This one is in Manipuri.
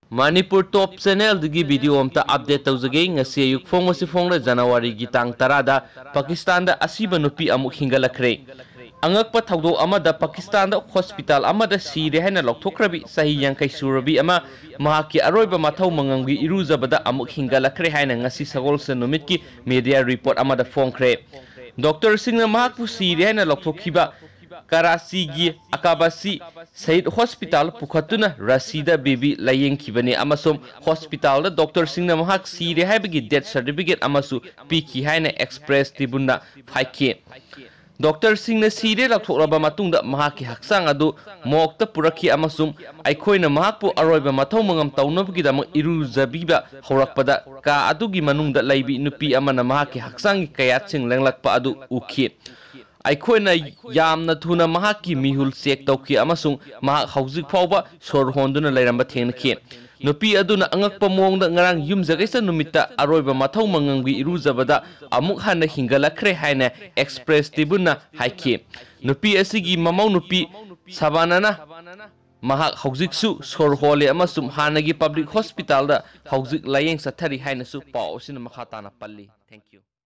Manipur Top Channel digi video amta update tawjage ngasi ayuk phongwasi phongla January gi tang 10 da Pakistan da asiba nupi amuk hingalakre angakpa thawdo amada Pakistan da hospital amada sire haina lokthokrabi sahi yankai surabi ama mahaki aroiba mathau mangamgi iruzabada amuk hingalakre haina ngasi sagolsa numitki media report amada phongkre Dr. Singh mahakpu sire haina lokthokhiba Karachi gi Akabasi Said Hospital Pukhatuna Rasida Baby Layeng Kibani Amasum Hospital da Dr. Singh Mahak Sire Habigi death certificate Amasu Piki Haina Express Tibuna 5K Dr. Singh na Sire Lakhoraba Matunda Mahaki Haksang Adu Mokta Puraki Amasum Aikoina Mahakpu Aroiba Matau Mangam Taunabgi Dama Iru Zabiba Horakpada Ka Adugi Manungda Laibi Nupi Amana Mahaki Haksangi Kayatsing Lenglakpa Adu Uki Aikoina yamna thuna mahaki mihul sek tawki amasung mahak hauzik phawba sor honduna lairamba thenaki nupi aduna angakpa mongda ngarang yumjagaisa numita aroiba mathau mangamgi iruzabada amuk hana hingalakre haina express tibuna haiki nupi asigi mamau nupi sabanana mahak hauziksu sor hole amasum hanagi public hospital da hauzik layeng sathari haina su paw sina makhatana palli. Thank you.